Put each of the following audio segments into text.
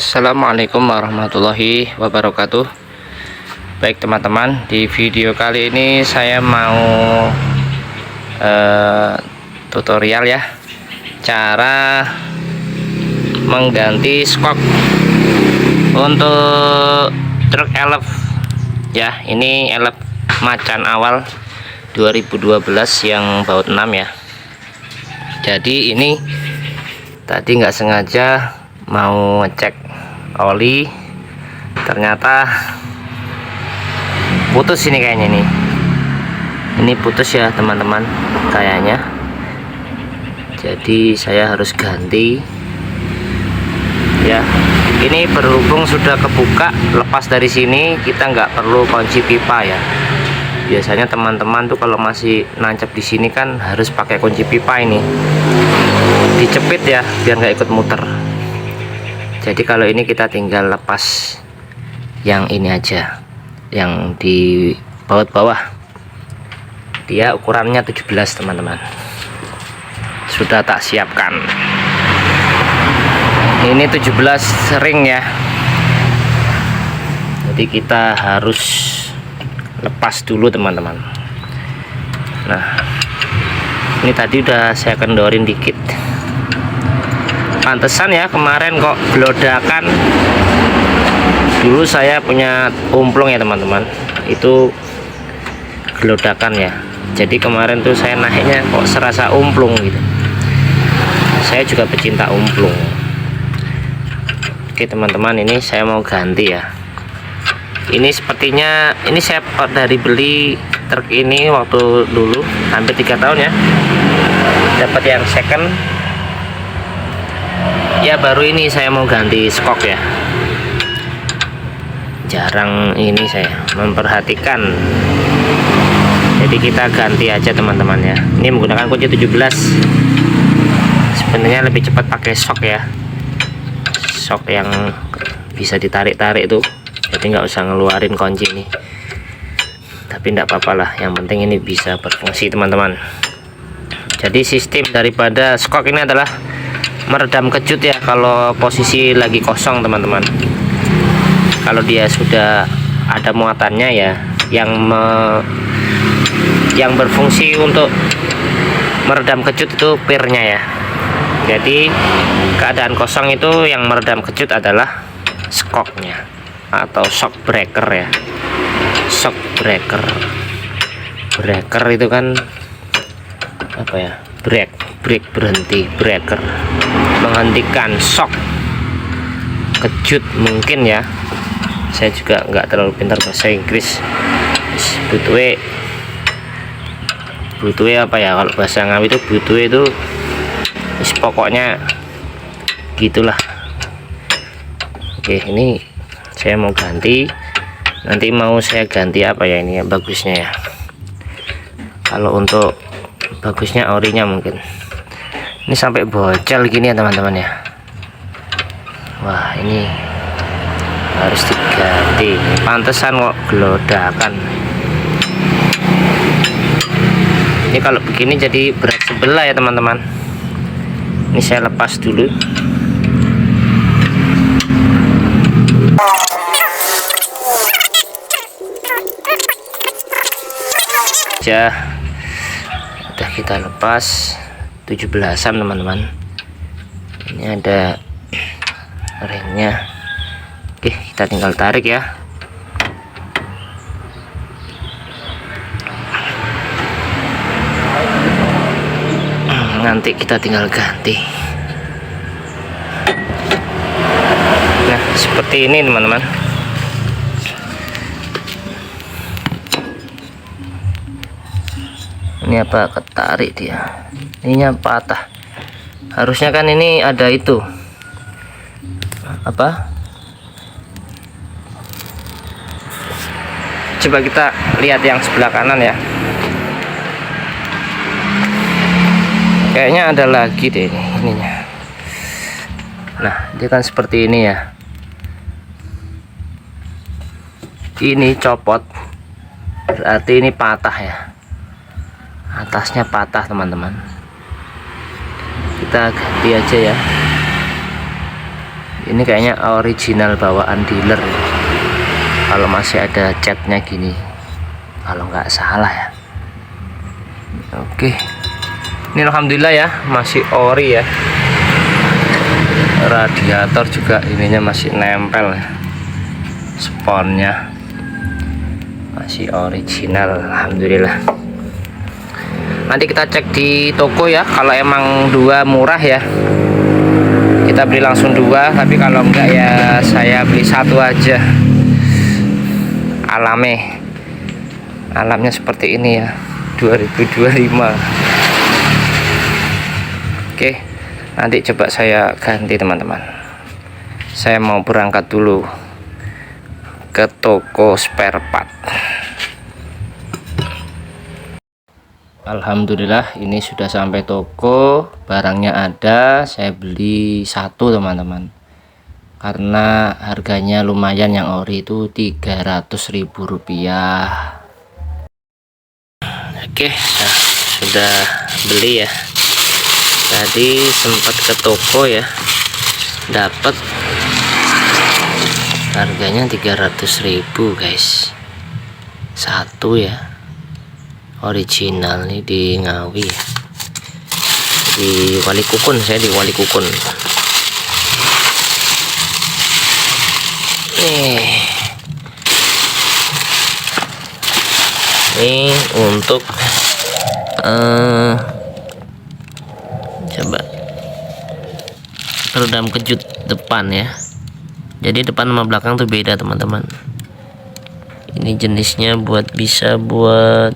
Assalamualaikum warahmatullahi wabarakatuh. Baik teman-teman, di video kali ini saya mau tutorial ya, cara mengganti skok untuk truk elf ya. Ini elf macan awal 2012 yang baut 6 ya. Jadi ini tadi nggak sengaja mau ngecek oli, ternyata putus ini kayaknya nih. Ini putus ya teman-teman kayaknya. Jadi saya harus ganti ya. Ini berhubung sudah kebuka, lepas dari sini kita nggak perlu kunci pipa ya. Biasanya teman-teman tuh kalau masih nancap di sini kan harus pakai kunci pipa ini, dicepit ya biar nggak ikut muter. Jadi kalau ini kita tinggal lepas yang ini aja, yang di baut bawah. Dia ukurannya 17 teman-teman, sudah tak siapkan. Ini 17 ring ya. Jadi kita harus lepas dulu teman-teman. Nah, ini tadi udah saya kendorin dikit. Pantesan ya kemarin kok gelodakan. Dulu saya punya umplung ya teman-teman, itu gelodakan ya. Jadi kemarin tuh saya naiknya kok serasa umplung gitu. Saya juga pecinta umplung. Oke teman-teman, ini saya mau ganti ya. Ini sepertinya ini saya dari beli truk ini waktu dulu hampir 3 tahun ya. Dapat yang second. Ya baru ini saya mau ganti skok ya. Jarang ini saya memperhatikan. Jadi kita ganti aja teman-teman ya. Ini menggunakan kunci 17. Sebenarnya lebih cepat pakai sok ya. Sok yang bisa ditarik-tarik itu. Jadi nggak usah ngeluarin kunci ini. Tapi enggak apa-apa lah, yang penting ini bisa berfungsi teman-teman. Jadi sistem daripada skok ini adalah meredam kejut ya kalau posisi lagi kosong teman-teman. Kalau dia sudah ada muatannya ya, yang berfungsi untuk meredam kejut itu pirnya ya. Jadi keadaan kosong itu yang meredam kejut adalah skoknya atau shock breaker ya. Shock breaker itu kan apa ya, break berhenti, breaker menghentikan, shock kejut mungkin ya. Saya juga nggak terlalu pintar bahasa Inggris. Butuh apa ya, kalau bahasa Ngawi itu butuh itu pokoknya gitulah. Oke, ini saya mau ganti. Nanti mau saya ganti apa ya ini ya, bagusnya ya. Kalau untuk bagusnya orinya mungkin. Ini sampai bocel gini ya teman-teman ya. Wah, ini harus diganti. Pantesan kok gelodakan. Ini kalau begini jadi berat sebelah ya teman-teman. Ini saya lepas dulu. Ya, udah kita lepas 17-an teman-teman. Ini ada ringnya. Oke, kita tinggal tarik ya. Nanti kita tinggal ganti. Nah, seperti ini teman-teman. Ini apa, ketarik dia. Ininya patah. Harusnya kan ini ada itu apa, coba kita lihat yang sebelah kanan ya. Kayaknya ada lagi deh ininya. Nah, dia kan seperti ini ya. Ini copot, berarti ini patah ya. Atasnya patah teman-teman. Kita ganti aja ya. Ini kayaknya original bawaan dealer ya. Kalau masih ada catnya gini, kalau nggak salah ya. Oke, ini alhamdulillah ya, masih ori ya. Radiator juga ininya masih nempel ya. Sponnya masih original, alhamdulillah. Nanti kita cek di toko ya, kalau emang dua murah ya kita beli langsung dua, tapi kalau enggak ya saya beli satu aja. Alamnya seperti ini ya, 2025. Oke, nanti coba saya ganti teman-teman. Saya mau berangkat dulu ke toko spare part. Alhamdulillah ini sudah sampai toko, barangnya ada. Saya beli satu teman-teman, karena harganya lumayan, yang ori itu 300.000 rupiah. Oke, nah, sudah beli ya. Tadi sempat ke toko ya, dapat harganya 300.000 guys, satu ya, original nih di Ngawi ya. Di Wali Kukun, saya di Wali Kukun. Ini untuk coba peredam kejut depan ya. Jadi depan sama belakang tuh beda teman-teman. Ini jenisnya bisa buat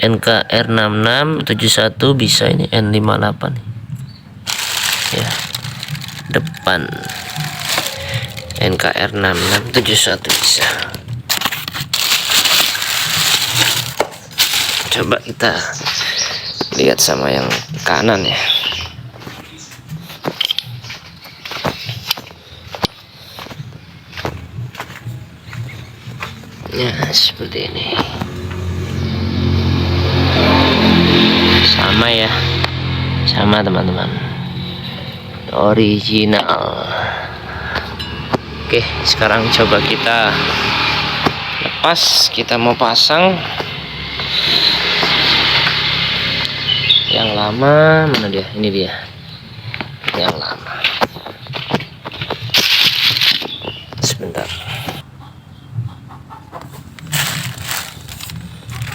NKR6671, bisa ini N58 ya. Depan NKR6671 bisa. Coba kita lihat sama yang kanan ya. Ya seperti ini, sama ya, sama teman-teman, original. Oke, sekarang coba kita lepas, kita mau pasang yang lama. Mana dia? Ini dia yang lama. Sebentar,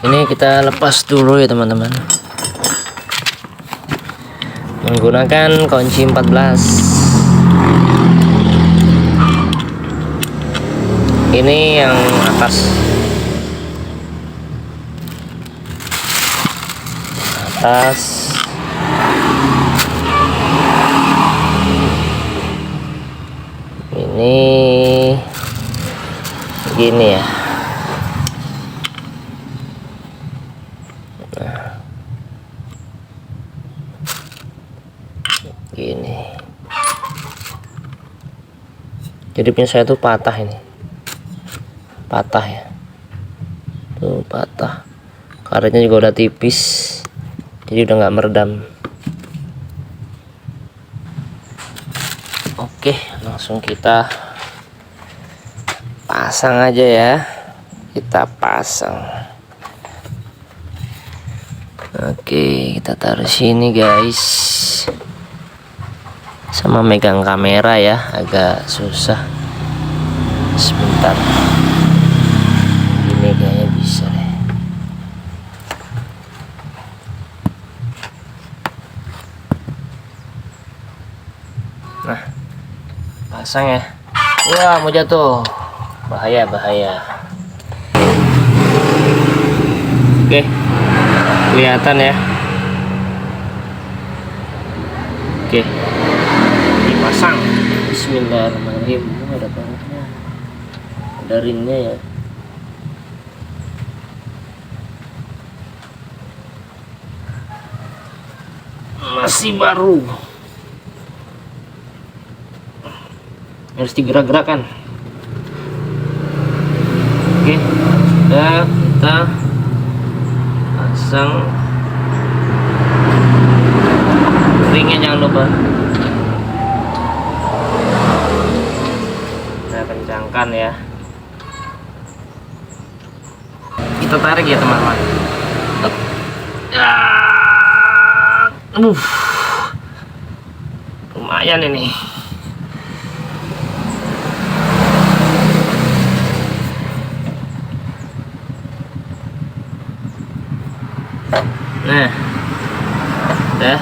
ini kita lepas dulu ya teman-teman, menggunakan kunci 14. Ini yang atas ini gini ya. Nah, gini. Jadi punya saya tuh patah, ini patah ya, tuh patah, karetnya juga udah tipis, jadi udah nggak meredam. Oke, langsung kita pasang aja ya. Kita pasang. Oke, kita taruh sini guys. Sama megang kamera ya, agak susah. Sebentar. Ini kayaknya bisa deh. Nah, pasang ya. Wah, mau jatuh. Bahaya. Oke, kelihatan ya. Oke, dipasang. Bismillahirrahmanirrahim. Ada bangetnya, ada ringnya ya. Masih baru, harus digerak-gerakkan. Oke, sudah kita pasang ringnya, jangan lupa. kencangkan ya. Kita tarik ya teman-teman. Lumayan ini. Nah, udah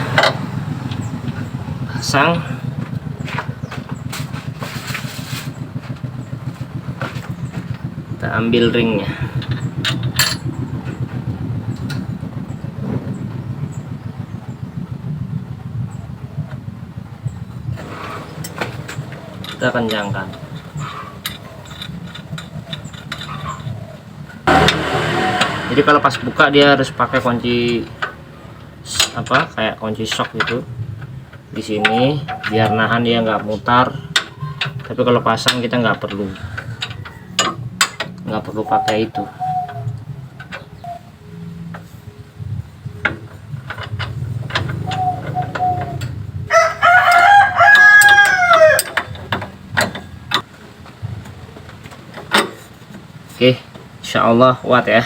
pasang. Kita ambil ringnya. Kita kencangkan. Jadi kalau pas buka dia harus pakai kunci apa, kayak kunci shock gitu di sini biar nahan dia nggak mutar. Tapi kalau pasang kita nggak perlu pakai itu. Oke, insyaallah kuat ya.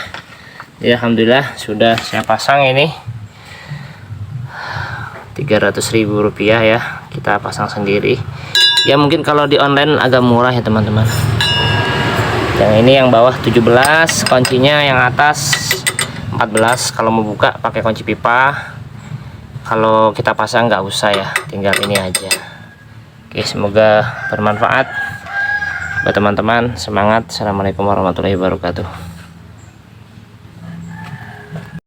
Ya alhamdulillah sudah saya pasang ini. 300.000 rupiah ya, kita pasang sendiri ya. Mungkin kalau di online agak murah ya teman-teman. Yang ini yang bawah 17, kuncinya yang atas 14. Kalau mau buka pakai kunci pipa. Kalau kita pasang nggak usah ya, tinggal ini aja. Oke, semoga bermanfaat buat teman-teman. Semangat. Assalamualaikum warahmatullahi wabarakatuh.